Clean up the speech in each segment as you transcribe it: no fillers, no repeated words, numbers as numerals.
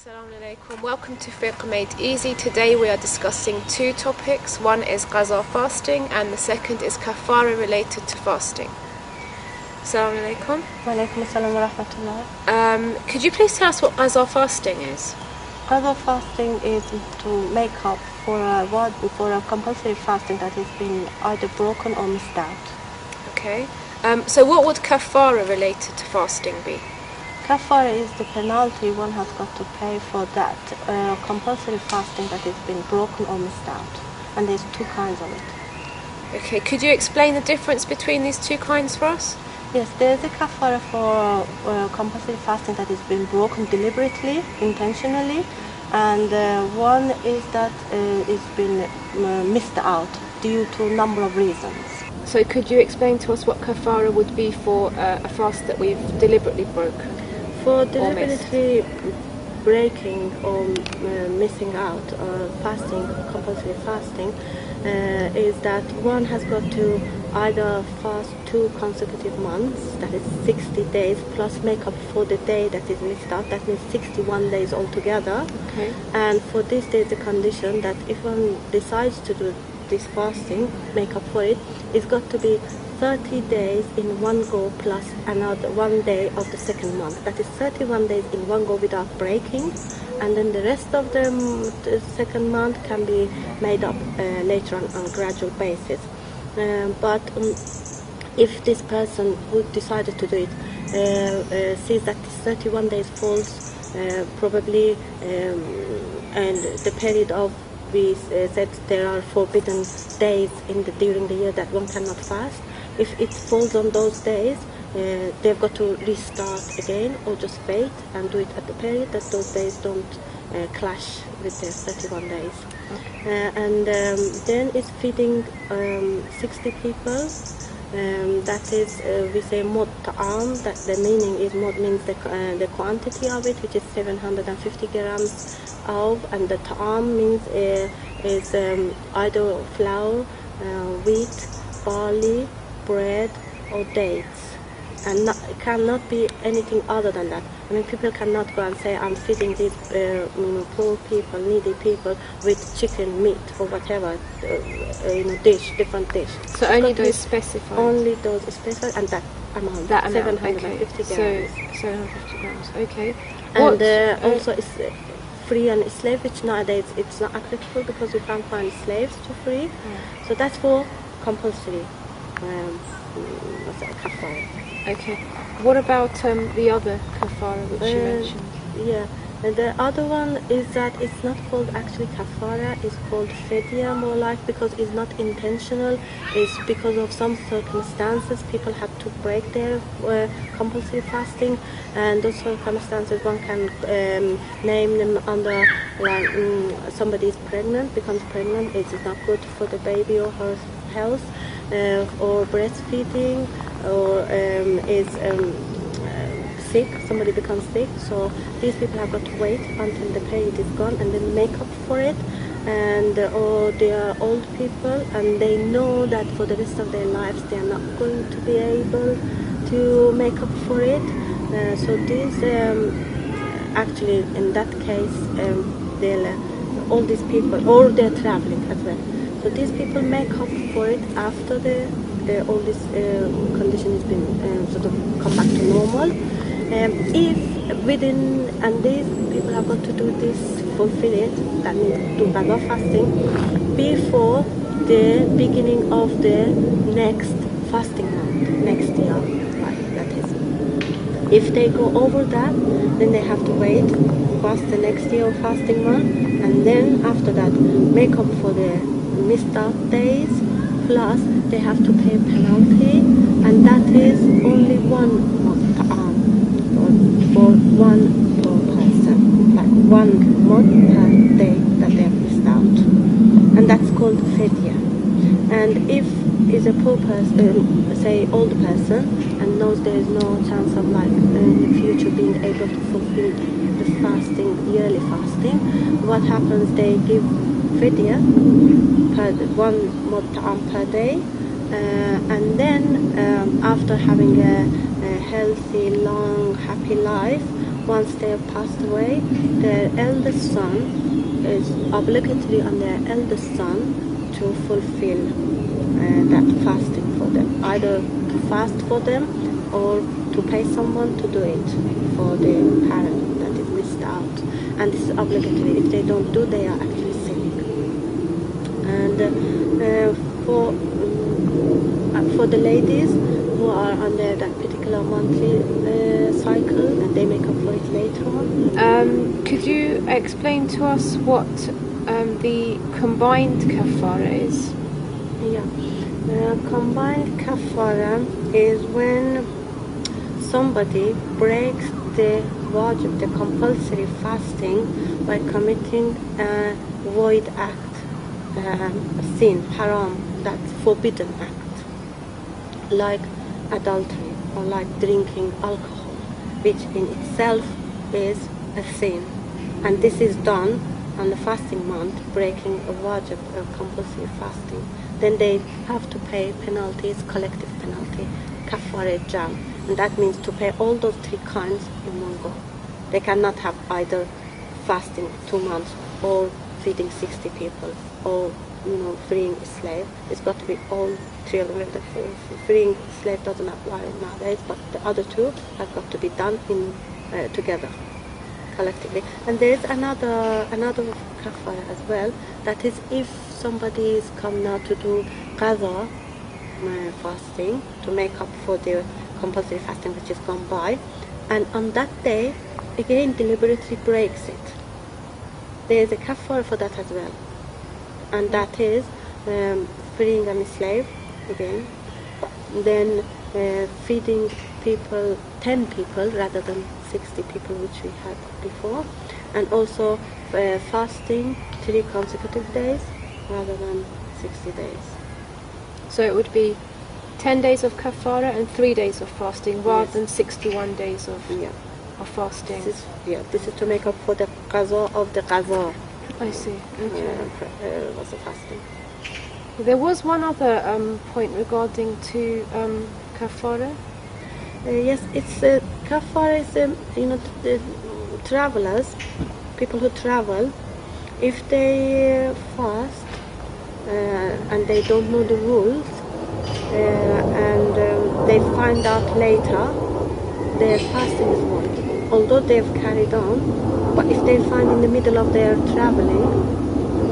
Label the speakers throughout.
Speaker 1: Assalamu alaikum. Welcome to Fiqh Made Easy. Today we are discussing two topics. One is qaza fasting and the second is kafara related to fasting. Assalamu alaikum.
Speaker 2: Wa alaikum assalam wa rahmatullah.
Speaker 1: Could you please tell us what qaza fasting is?
Speaker 2: Qaza fasting is to make up for a compulsory fasting that has been either broken or missed out.
Speaker 1: Okay. So what would kafara related to fasting be?
Speaker 2: Kafara is the penalty one has got to pay for that compulsory fasting that has been broken or missed out. And there's two kinds of it.
Speaker 1: Okay, could you explain the difference between these two kinds for us?
Speaker 2: Yes, there's a kafara for compulsory fasting that has been broken deliberately, intentionally, and one is that it's been missed out due to a number of reasons.
Speaker 1: So could you explain to us what kafara would be for a fast that we've deliberately broken?
Speaker 2: For deliberately breaking or missing out fasting, compulsory fasting, is that one has got to either fast 2 consecutive months, that is 60 days, plus make up for the day that is missed out, that means 61 days altogether.
Speaker 1: Okay.
Speaker 2: And for this there is a condition that if one decides to do this fasting, make up for it, it's got to be 30 days in one go plus another 1 day of the second month. That is 31 days in one go without breaking, and then the rest of the second month can be made up later on a gradual basis. But if this person who decided to do it sees that this 31 days falls probably and the period of, we said there are forbidden days during the year that one cannot fast. If it falls on those days, they've got to restart again or just wait and do it at the period that those days don't clash with the 31 days. Okay. And then it's feeding 60 people. That is, we say mod ta'am, that the meaning is mod means the quantity of it, which is 750 grams of, and the ta'am means is either flour, wheat, barley, bread or dates, and cannot be anything other than that. I mean, people cannot go and say I'm feeding these poor people, needy people with chicken, meat or whatever different dish.
Speaker 1: So only those specified?
Speaker 2: Only those specified, and that amount, 750
Speaker 1: okay.
Speaker 2: grams.
Speaker 1: So 750 grams, okay.
Speaker 2: And also it's free and slave, which nowadays it's not applicable because you can't find slaves to free.
Speaker 1: Mm.
Speaker 2: So that's for compulsory kafara.
Speaker 1: Okay. What about the other kafara which you mentioned?
Speaker 2: Yeah, and the other one is that it's not called actually kafara, it's called fidya more like, because it's not intentional. It's because of some circumstances people have to break their compulsory fasting, and those circumstances one can name them under, like somebody is pregnant, becomes pregnant, it's not good for the baby or her health, or breastfeeding, or is sick, somebody becomes sick. So these people have got to wait until the period is gone and then make up for it. And or they are old people and they know that for the rest of their lives they are not going to be able to make up for it. So these actually in that case they'll all these people, or they're traveling as well. So these people make up for it after all this condition has been sort of come back to normal. If within, and these people have got to do this, fulfill it, that means do qaza fasting, before the beginning of the next fasting month, next year. Right, that is. If they go over that, then they have to wait past the next year of fasting month, and then after that make up for the missed out days, plus they have to pay a penalty, and that is only one for one per person, like 1 month per day that they have missed out, and that's called fidya. And if is a poor person, say old person, and knows there is no chance of like in the future being able to fulfill the fasting, yearly fasting, what happens, they give fidya per 1 mod per day, and then after having a healthy, long, happy life, once they have passed away, their eldest son is obligatory on their eldest son to fulfill that fasting for them, either to fast for them or to pay someone to do it for the parent that is missed out. And this is obligatory. If they don't do, they are actually sinning. And for the ladies who are under that particular monthly cycle, and they make up for it later on.
Speaker 1: Could you explain to us what the combined kafara is?
Speaker 2: Yeah. Combined kafara is when somebody breaks the wajib, the compulsory fasting, by committing a void act, a sin, haram, that's forbidden act, like adultery or like drinking alcohol, which in itself is a sin. And this is done on the fasting month, breaking a wajib, a compulsory fasting. Then they have to pay penalties, collective penalty, kafara jam. And that means to pay all those three kinds in one go. They cannot have either fasting 2 months or feeding 60 people or freeing a slave. It's got to be all three of them. Freeing a slave doesn't apply nowadays, but the other two have got to be done in together, collectively. And there is another kafara as well. That is, if somebody is come now to do qaza fasting to make up for the compulsory fasting which is gone by, and on that day again deliberately breaks it, there is a kafara for that as well, and that is freeing a slave again, then feeding people, 10 people rather than 60 people which we had before, and also fasting 3 consecutive days rather than 60 days.
Speaker 1: So it would be 10 days of kafara and 3 days of fasting, rather than 61 days of fasting.
Speaker 2: This is to make up for the qaza of the qaza.
Speaker 1: I see. Okay.
Speaker 2: Was the fasting.
Speaker 1: There was one other point regarding to kafara.
Speaker 2: Yes, it's kafara is the travelers, people who travel, if they fast and they don't know the rules, and they find out later, their fasting is void, although they've carried on. But if they find in the middle of their traveling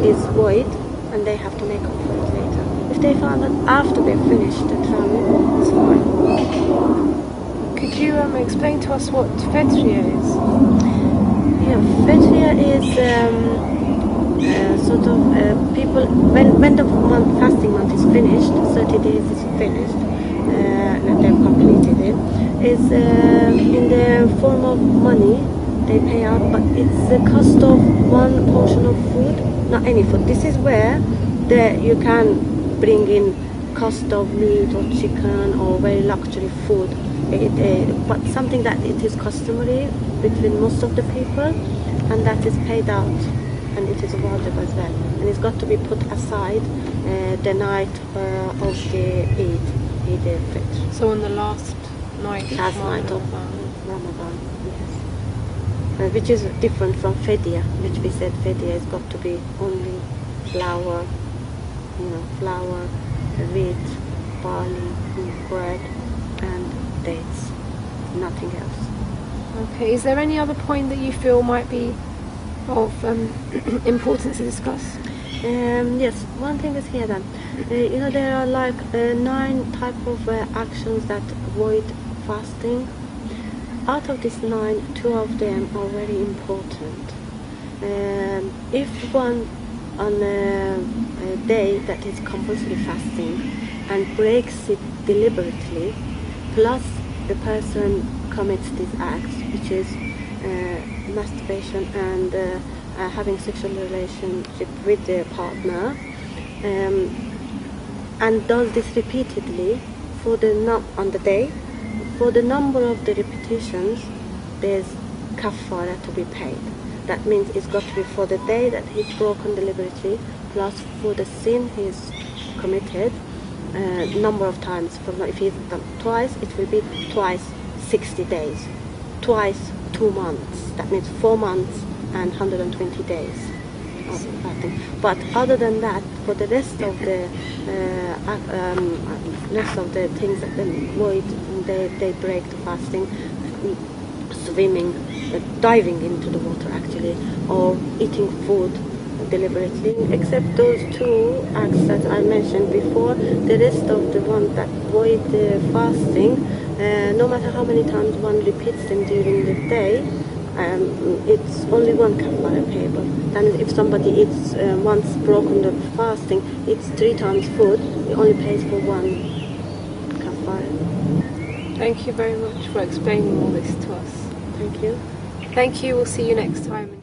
Speaker 2: is void, and they have to make up for it later. If they find that after they've finished the travel, it's fine.
Speaker 1: Could you explain to us what fetria is?
Speaker 2: Yeah, fetria is sort of people, when the fasting month is finished, 30 days is finished, and they've completed it, is in the form of money they pay out, but it's the cost of one portion of food, not any food. This is where you can bring in cost of meat or chicken or very luxury food, but something that it is customary between most of the people, and that is paid out, and it is wajib as well, and it's got to be put aside the night of the Eid al-Fitr.
Speaker 1: So on the last night
Speaker 2: of Ramadan, yes. Which is different from fidya, which we said fidya has got to be only flour, wheat, barley, bread, and dates, nothing else.
Speaker 1: Okay, is there any other point that you feel might be of importance to discuss?
Speaker 2: Yes, one thing is here then. There are like 9 type of actions that void fasting. Out of these 9, 2 of them are very important. If one on a day that is compulsory fasting and breaks it deliberately, plus the person commits these acts, which is masturbation and having sexual relationship with their partner, and does this repeatedly on the day, for the number of the repetitions, there's kafara to be paid. That means it's got to be for the day that he's broken deliberately, plus for the sin he's committed, number of times. If he's done twice, it will be twice 60 days. Twice 2 months. That means 4 months and 120 days of fasting. But other than that, for the rest of the things that they avoid, they break the fasting. Swimming, diving into the water actually, or eating food deliberately, except those 2 acts that I mentioned before. The rest of the ones that void the fasting, no matter how many times one repeats them during the day, it's only one kafara payable. And if somebody eats once broken the fasting, eats 3 times food, he only pays for 1 kafara.
Speaker 1: Thank you very much for explaining all this to us.
Speaker 2: Thank you.
Speaker 1: Thank you. We'll see you next time.